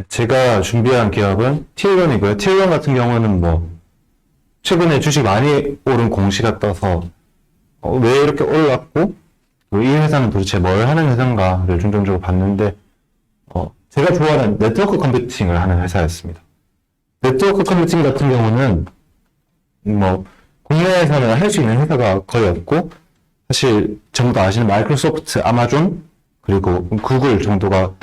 제가 준비한 기업은 T1이고요. T1 같은 경우는 뭐 최근에 주식 많이 오른 공시가 떠서 왜 이렇게 올랐고 이 회사는 도대체 뭘 하는 회사인가를 중점적으로 봤는데 제가 좋아하는 네트워크 컴퓨팅을 하는 회사였습니다. 네트워크 컴퓨팅 같은 경우는 뭐 국내에서는 할 수 있는 회사가 거의 없고 사실 전부 다 아시는 마이크로소프트, 아마존 그리고 구글 정도가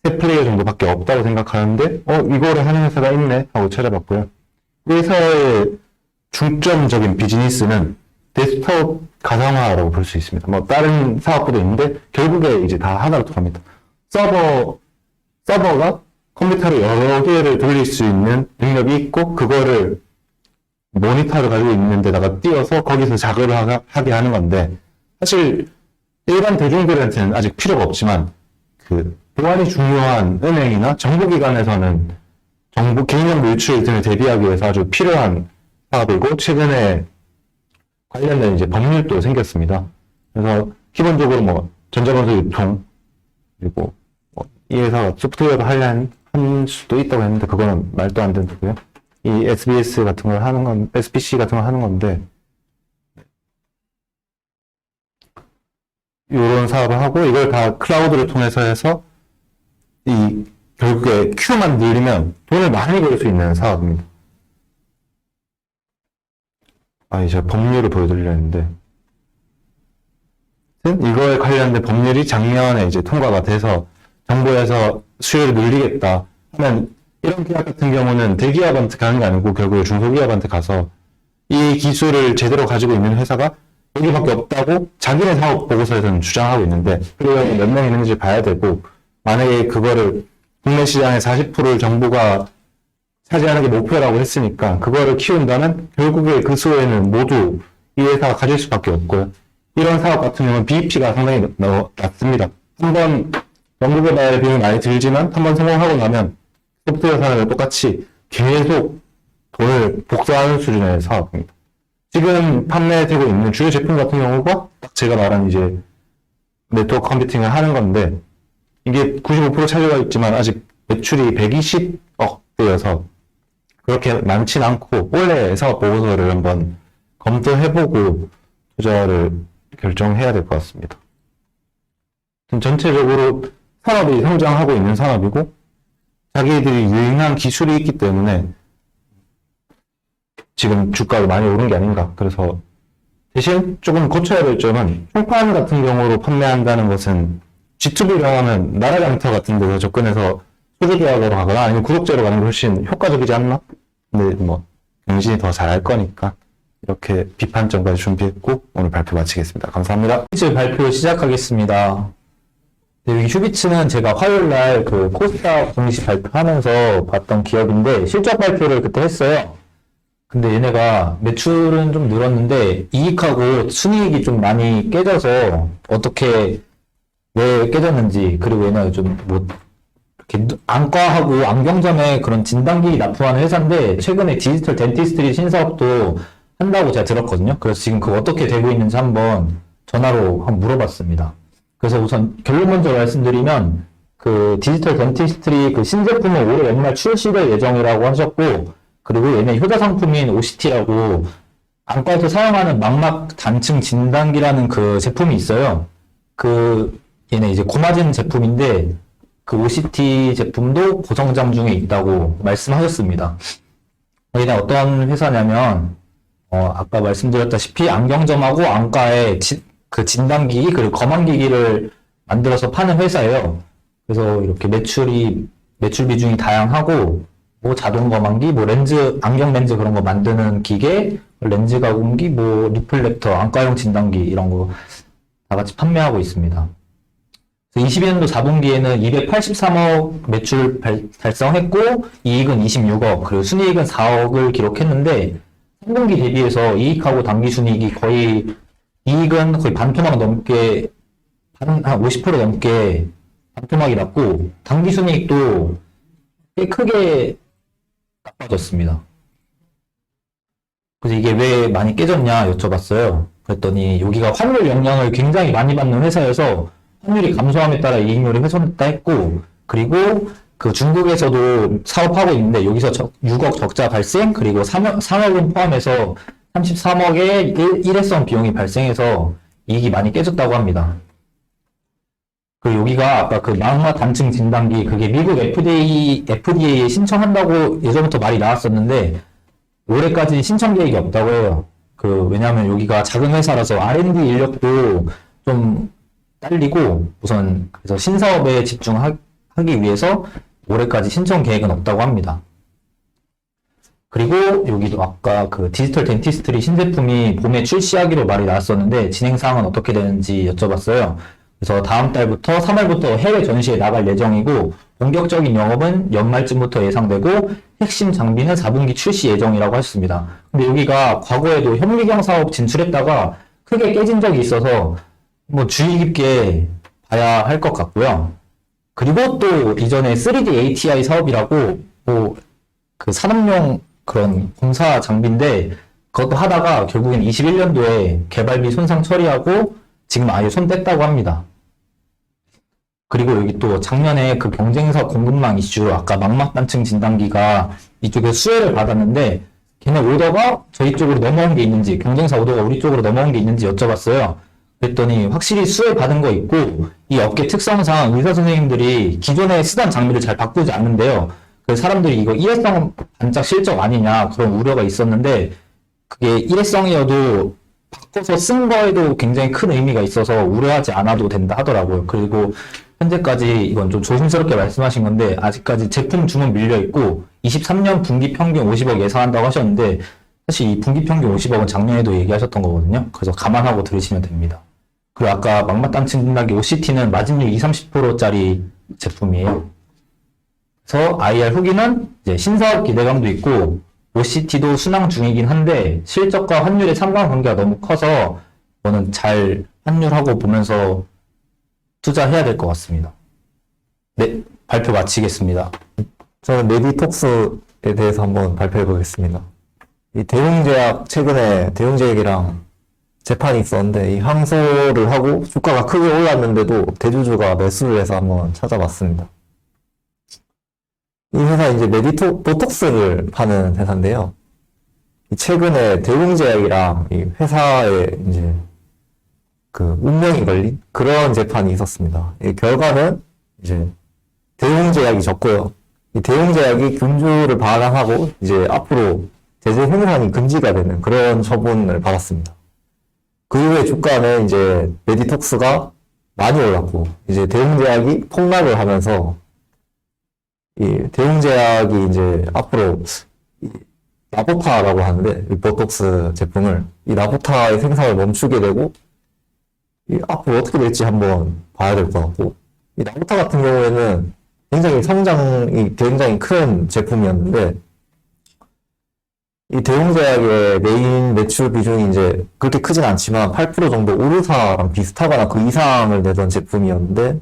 세 플레이어 정도밖에 없다고 생각하는데 이거를 하는 회사가 있네 하고 찾아봤고요. 이 회사의 중점적인 비즈니스는 데스크톱 가상화라고 볼 수 있습니다. 뭐 다른 사업도 있는데 결국에 이제 다 하나로 통합니다. 서버가 컴퓨터를 여러 개를 돌릴 수 있는 능력이 있고 그거를 모니터를 가지고 있는 데다가 띄워서 거기서 작업을 하게 하는 건데 사실 일반 대중들한테는 아직 필요가 없지만 그 보안이 중요한 은행이나 정부기관에서는 개인정보 유출 등을 대비하기 위해서 아주 필요한 사업이고 최근에 관련된 이제 법률도 생겼습니다. 그래서 기본적으로 뭐 전자번호 유통 그리고 이 회사가 소프트웨어도 한 수도 있다고 했는데 그거는 말도 안 되고요. 이 SBS 같은 걸 하는 건 SPC 같은 걸 하는 건데 이런 사업을 하고 이걸 다 클라우드를 통해서 해서 이 결국에 큐만 늘리면 돈을 많이 벌 수 있는 사업입니다. 이제 법률을 보여드리려 했는데 이거에 관련된 법률이 작년에 이제 통과가 돼서 정부에서 수요를 늘리겠다 하면 이런 기업 같은 경우는 대기업한테 가는 게 아니고 결국에 중소기업한테 가서 이 기술을 제대로 가지고 있는 회사가 여기밖에 없다고 자기네 사업 보고서에서는 주장하고 있는데 그리고 몇 명 있는지 봐야 되고 만약에 그거를 국내 시장의 40%를 정부가 차지하는 게 목표라고 했으니까 그거를 키운다면 결국에 그 수혜는 모두 이 회사가 가질 수밖에 없고요. 이런 사업 같은 경우는 BEP가 상당히 낮습니다. 한번 연구개발 비용이 많이 들지만 한번 성공하고 나면 소프트웨어 산업과 똑같이 계속 돈을 복사하는 수준의 사업입니다. 지금 판매되고 있는 주요 제품 같은 경우가 딱 제가 말한 이제 네트워크 컴퓨팅을 하는 건데 이게 95% 차지가 있지만 아직 매출이 120억 대여서 그렇게 많진 않고 원래 사업 보고서를 한번 검토해보고 투자를 결정해야 될 것 같습니다. 전체적으로 산업이 성장하고 있는 산업이고 자기들이 유행한 기술이 있기 때문에 지금 주가가 많이 오른 게 아닌가. 그래서 대신 조금 고쳐야 될 점은 총판 같은 경우로 판매한다는 것은 G2B로 하면 나라장터 같은 데서 접근해서 소주계약으로 가거나 아니면 구독제로 가는 게 훨씬 효과적이지 않나? 근데 뭐 경진이 더 잘할 거니까 이렇게 비판점까지 준비했고 오늘 발표 마치겠습니다. 감사합니다. 휴비츠 발표 시작하겠습니다. 여기 휴비츠는 제가 화요일날 그 코스닥 공시 발표하면서 봤던 기업인데 실적 발표를 그때 했어요. 근데 얘네가 매출은 좀 늘었는데 이익하고 순이익이 좀 많이 깨져서 어떻게 왜 깨졌는지 그리고 얘네가 좀 뭐 이렇게 안과하고 안경점에 그런 진단기 납품하는 회사인데 최근에 디지털 덴티스트리 신사업도 한다고 제가 들었거든요. 그래서 지금 그거 어떻게 되고 있는지 한번 전화로 한번 물어봤습니다. 그래서 우선 결론 먼저 말씀드리면 그 디지털 덴티스트리 그 신제품은 올해 연말 출시될 예정이라고 하셨고 그리고 얘네 효자 상품인 OCT라고 안과에서 사용하는 망막 단층 진단기라는 그 제품이 있어요. 그 얘네 이제 고마진 제품인데 그 OCT 제품도 고성장 중에 있다고 말씀하셨습니다. 얘네 어떤 회사냐면 아까 말씀드렸다시피 안경점하고 안과에 그 진단기기 그리고 검안기기를 만들어서 파는 회사예요. 그래서 이렇게 매출 비중이 다양하고 뭐 자동 검안기, 뭐 렌즈, 안경 렌즈 그런 거 만드는 기계, 렌즈 가공기, 뭐 리플렉터, 안과용 진단기 이런 거 다 같이 판매하고 있습니다. 22년도 4분기에는 283억 매출 달성했고 이익은 26억, 그리고 순이익은 4억을 기록했는데 3분기 대비해서 이익하고 당기순이익이 거의 이익은 거의 반토막 넘게 한 50% 넘게 반토막이 났고 당기순이익도 꽤 크게 나빠졌습니다. 그래서 이게 왜 많이 깨졌냐 여쭤봤어요. 그랬더니 여기가 환율 영향을 굉장히 많이 받는 회사여서 환율이 감소함에 따라 이익률이 훼손됐다 했고, 그리고 그 중국에서도 사업하고 있는데 여기서 6억 적자 발생, 그리고 3억은 포함해서 33억의 일회성 비용이 발생해서 이익이 많이 깨졌다고 합니다. 그리고 여기가 아까 그 망마 단층 진단기, 그게 미국 FDA에 신청한다고 예전부터 말이 나왔었는데 올해까지 신청 계획이 없다고 해요. 왜냐하면 여기가 작은 회사라서 R&D 인력도 좀 딸리고 우선 그래서 신사업에 집중하기 위해서 올해까지 신청 계획은 없다고 합니다. 그리고 여기도 아까 그 디지털 덴티스트리 신제품이 봄에 출시하기로 말이 나왔었는데 진행 사항은 어떻게 되는지 여쭤봤어요. 그래서 다음 달부터 3월부터 해외 전시에 나갈 예정이고 본격적인 영업은 연말쯤부터 예상되고 핵심 장비는 4분기 출시 예정이라고 하셨습니다. 근데 여기가 과거에도 현미경 사업 진출했다가 크게 깨진 적이 있어서 뭐 주의 깊게 봐야 할 것 같고요. 그리고 또 이전에 3D ATI 사업이라고 뭐 그 산업용 그런 공사 장비인데 그것도 하다가 결국엔 21년도에 개발비 손상 처리하고 지금 아예 손 뗐다고 합니다. 그리고 여기 또 작년에 그 경쟁사 공급망 이슈, 아까 망막단층 진단기가 이쪽에 수혜를 받았는데 걔네 오더가 저희 쪽으로 넘어온 게 있는지, 경쟁사 오더가 우리 쪽으로 넘어온 게 있는지 여쭤봤어요. 그랬더니 확실히 수혜 받은 거 있고 이 업계 특성상 의사 선생님들이 기존에 쓰던 장비를 잘 바꾸지 않는데요. 그래서 사람들이 이거 일회성 반짝 실적 아니냐 그런 우려가 있었는데 그게 일회성이어도 바꿔서 쓴 거에도 굉장히 큰 의미가 있어서 우려하지 않아도 된다 하더라고요. 그리고 현재까지 이건 좀 조심스럽게 말씀하신 건데 아직까지 제품 주문 밀려 있고 23년 분기 평균 50억 예상한다고 하셨는데 사실 이 분기 평균 50억은 작년에도 얘기하셨던 거거든요. 그래서 감안하고 들으시면 됩니다. 그리고 아까 망막단층 진단기 OCT는 마진율 20, 30%짜리 제품이에요. 그래서 IR 후기는 이제 신사업 기대감도 있고 OCT도 순항 중이긴 한데 실적과 환율의 상관관계가 너무 커서 저는 잘 환율하고 보면서 투자해야 될 것 같습니다. 네, 발표 마치겠습니다. 저는 메디톡스에 대해서 한번 발표해 보겠습니다. 이 대웅제약, 최근에 대웅제약이랑 재판이 있었는데 이 항소를 하고 주가가 크게 올랐는데도 대주주가 매수를 해서 한번 찾아봤습니다. 이 회사 이제 보톡스를 파는 회사인데요. 최근에 대웅제약이랑 이 회사에 이제 그 운명이 걸린 그런 재판이 있었습니다. 이 결과는 이제 대웅제약이 졌고요. 이 대웅제약이 균주를 반환하고 이제 앞으로 제재 생산이 금지가 되는 그런 처분을 받았습니다. 그 이후에 주가는 이제 메디톡스가 많이 올랐고 이제 대웅제약이 폭락을 하면서 이 대웅제약이 이제 앞으로 이 나보타라고 하는데 이 보톡스 제품을 이 나보타의 생산을 멈추게 되고 이 앞으로 어떻게 될지 한번 봐야 될 것 같고 이 나보타 같은 경우에는 굉장히 성장이 굉장히 큰 제품이었는데 이 대웅제약의 메인 매출 비중이 이제 그렇게 크진 않지만 8% 정도 오르사랑 비슷하거나 그 이상을 내던 제품이었는데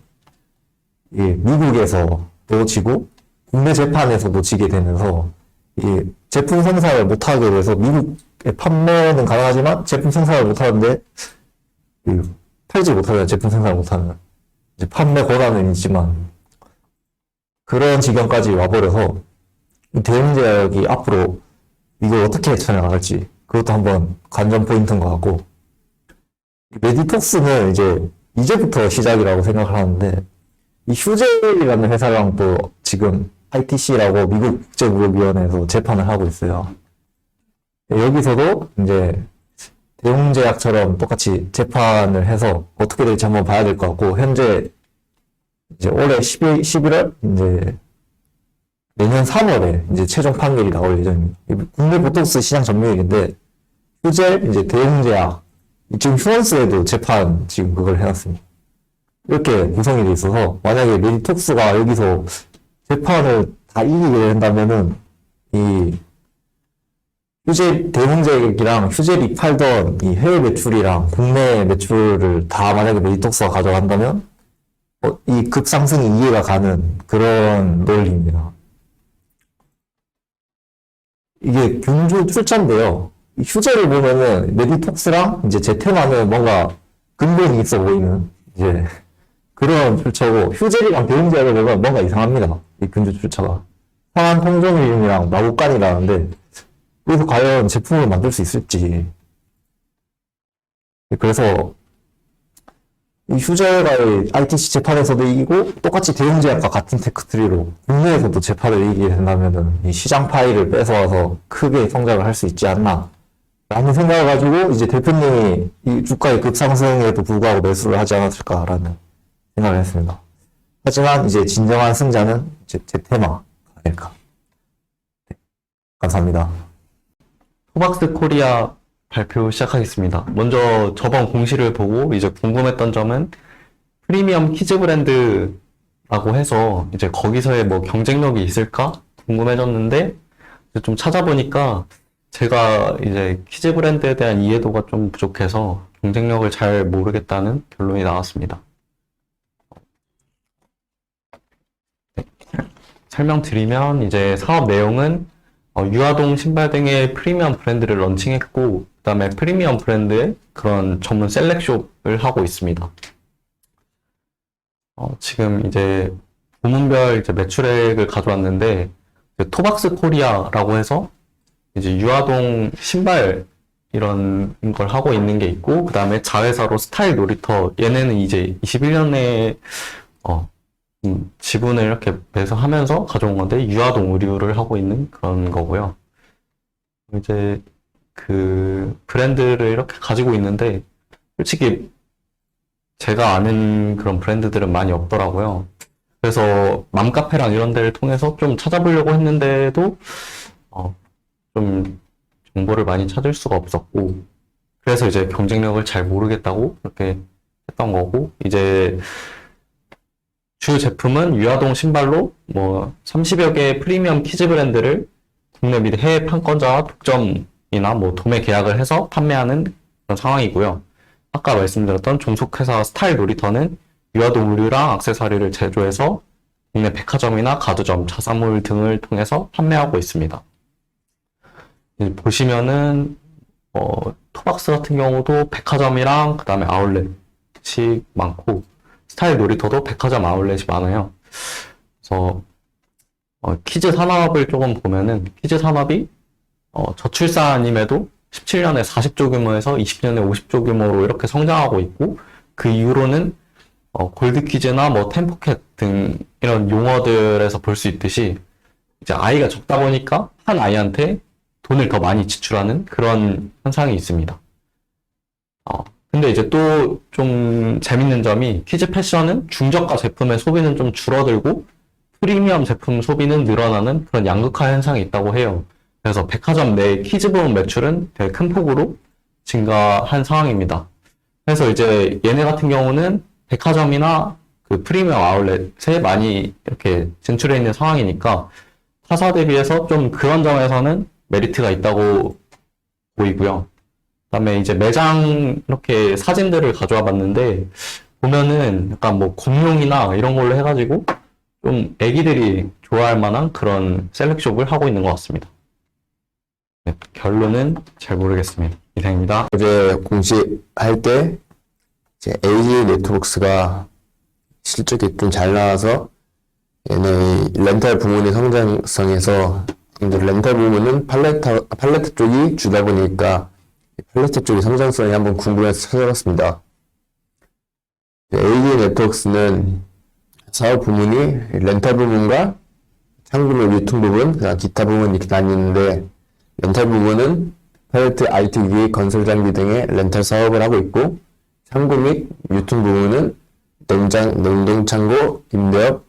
이 미국에서도 지고 국내 재판에서도 지게 되면서 이 제품 생산을 못하게 돼서 미국에 판매는 가능하지만 제품 생산을 못하는데 팔지 못하면 제품 생산을 못하는 이제 판매 권한은 있지만 그런 지경까지 와버려서 이 대웅제약이 앞으로 이걸 어떻게 헤쳐나갈지 그것도 한번 관전 포인트인 것 같고 메디톡스는 이제부터 시작이라고 생각을 하는데 이 휴젤이라는 회사랑 또 지금 ITC라고 미국 국제무역위원회에서 재판을 하고 있어요. 여기서도 이제 대웅제약처럼 똑같이 재판을 해서 어떻게 될지 한번 봐야 될 것 같고 현재 이제 올해 11월 이제 내년 3월에 이제 최종 판결이 나올 예정입니다. 국내 보톡스 시장 점유율인데 휴젤 이제 대웅제약 지금 휴원스에도 재판 지금 그걸 해놨습니다. 이렇게 구성이 돼 있어서 만약에 메디톡스가 여기서 재판을 다 이기게 된다면은 이 휴젤 대웅제약이랑 휴젤이 팔던 이 해외 매출이랑 국내 매출을 다 만약에 메디톡스가 가져간다면 이 급상승이 이해가 가는 그런 논리입니다. 이게 균주 출자인데요. 이 휴젤을 보면은 메디톡스랑 이제 제테마는 뭔가 근본이 있어 보이는 이제 그런 출처고, 휴젤이랑 대웅제약을 보면 뭔가 이상합니다. 이 근주 출처가. 상한 통조림이랑 마구간이라는데, 여기서 과연 제품을 만들 수 있을지. 그래서, 이 휴젤과의 ITC 재판에서도 이기고, 똑같이 대웅제약과 같은 테크트리로 국내에서도 재판을 이기게 된다면은, 이 시장 파이를 뺏어와서 크게 성장을 할 수 있지 않나. 라는 생각을 가지고, 이제 대표님이 이 주가의 급상승에도 불구하고 매수를 하지 않았을까라는 생각을 했습니다. 하지만 이제 진정한 승자는 이제 제테마가 아닐까. 네, 감사합니다. 토박스 코리아 발표 시작하겠습니다. 먼저 저번 공시를 보고 이제 궁금했던 점은 프리미엄 키즈 브랜드라고 해서 이제 거기서의 뭐 경쟁력이 있을까 궁금해졌는데 이제 좀 찾아보니까 제가 이제 키즈 브랜드에 대한 이해도가 좀 부족해서 경쟁력을 잘 모르겠다는 결론이 나왔습니다. 네, 설명드리면 이제 사업 내용은 유아동 신발 등의 프리미엄 브랜드를 런칭했고 그다음에 프리미엄 브랜드의 그런 전문 셀렉숍을 하고 있습니다. 지금 이제 부문별 이제 매출액을 가져왔는데 토박스 코리아라고 해서 이제 유아동 신발 이런 걸 하고 있는 게 있고 그다음에 자회사로 스타일 놀이터 얘네는 이제 21년에 지분을 이렇게 매수하면서 가져온 건데 유아동 의류를 하고 있는 그런 거고요. 이제 그 브랜드를 이렇게 가지고 있는데 솔직히 제가 아는 그런 브랜드들은 많이 없더라고요. 그래서 맘카페랑 이런 데를 통해서 좀 찾아보려고 했는데도 좀 정보를 많이 찾을 수가 없었고 그래서 이제 경쟁력을 잘 모르겠다고 그렇게 했던 거고 이제 주 제품은 유아동 신발로 뭐 30여 개의 프리미엄 키즈 브랜드를 국내 및 해외 판권자와 독점이나 뭐 도매 계약을 해서 판매하는 그런 상황이고요. 아까 말씀드렸던 종속회사 스타일 놀이터는 유아동 의류랑 액세서리를 제조해서 국내 백화점이나 가두점, 자사몰 등을 통해서 판매하고 있습니다. 보시면은 토박스 같은 경우도 백화점이랑 그 다음에 아울렛이 많고 스타일 놀이터도 백화점 아울렛이 많아요. 그래서 키즈 산업을 조금 보면은 키즈 산업이 저출산임에도 17년에 40조 규모에서 20년에 50조 규모로 이렇게 성장하고 있고 그 이후로는 골드키즈나 뭐 템포켓 등 이런 용어들에서 볼 수 있듯이 이제 아이가 적다 보니까 한 아이한테 돈을 더 많이 지출하는 그런 현상이 있습니다. 근데 이제 또 좀 재밌는 점이 키즈 패션은 중저가 제품의 소비는 좀 줄어들고 프리미엄 제품 소비는 늘어나는 그런 양극화 현상이 있다고 해요. 그래서 백화점 내 키즈 부문 매출은 되게 큰 폭으로 증가한 상황입니다. 그래서 이제 얘네 같은 경우는 백화점이나 그 프리미엄 아울렛에 많이 이렇게 진출해 있는 상황이니까 타사 대비해서 좀 그런 점에서는 메리트가 있다고 보이고요. 그다음에 이제 매장 이렇게 사진들을 가져와 봤는데 보면은 약간 뭐 공룡이나 이런 걸로 해가지고 좀 애기들이 좋아할 만한 그런 셀렉숍을 하고 있는 것 같습니다. 네, 결론은 잘 모르겠습니다. 이상입니다. 어제 공시할 때 이제 LG 네트워크스가 실적이 좀 잘 나와서 얘네 렌탈 부문의 성장성에서 이제 렌탈 부문은 팔레트 쪽이 주다 보니까 팔레트 쪽의 성장성이 한번 궁금해서 찾아봤습니다. LG 네트워크스는 사업 부문이 렌탈 부문과 창구 유통 부분, 그다음 기타 부분 이렇게 나뉘는데 렌탈 부문은 팔레트 IT 기기, 건설 장비 등의 렌탈 사업을 하고 있고 창고 및 유통 부문은 냉동창고, 임대업,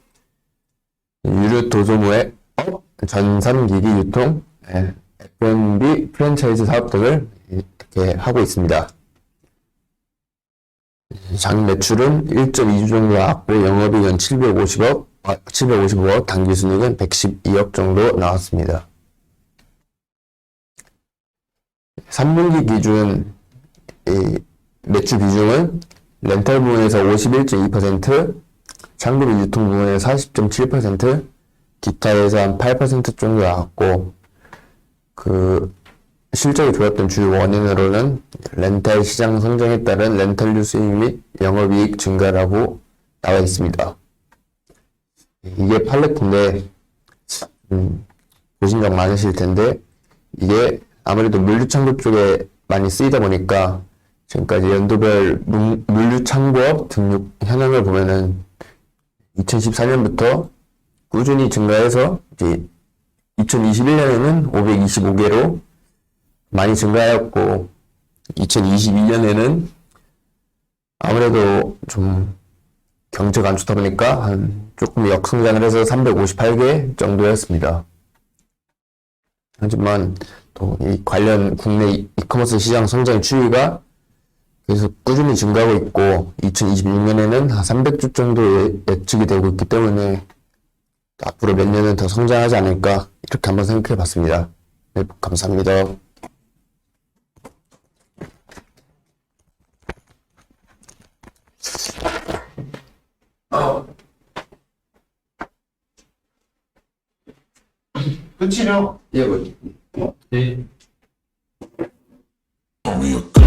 유류 도소모의 업, 전산기기 유통, F&B 프랜차이즈 사업 등을 이렇게 하고 있습니다. 장 매출은 1.2조 정도 나왔고 영업이익은 750억, 당기순이익은 112억 정도 나왔습니다. 3분기 기준 매출 비중은 렌탈 부문에서 51.2%, 창고 및 유통 부문에서 40.7%, 기타에서 한 8% 정도 나왔고 그 실적이 좋았던 주요 원인으로는 렌탈 시장 성장에 따른 렌탈료 수익 및 영업이익 증가라고 나와 있습니다. 이게 팔레트인데 보신 적 많으실 텐데 이게 아무래도 물류창고 쪽에 많이 쓰이다 보니까 지금까지 연도별 물류창고업 등록 현황을 보면은 2014년부터 꾸준히 증가해서 이제 2021년에는 525개로 많이 증가하였고 2022년에는 아무래도 좀 경제가 안 좋다 보니까 한 조금 역성장을 해서 358개 정도였습니다. 하지만 또 이 관련 국내 이커머스 시장 성장 추이가 계속 꾸준히 증가하고 있고 2026년에는 한 300주 정도 예측이 되고 있기 때문에 앞으로 몇 년은 더 성장하지 않을까 이렇게 한번 생각해 봤습니다. 네, 감사합니다. 끝이요? 예, 뭐. 네. Call me a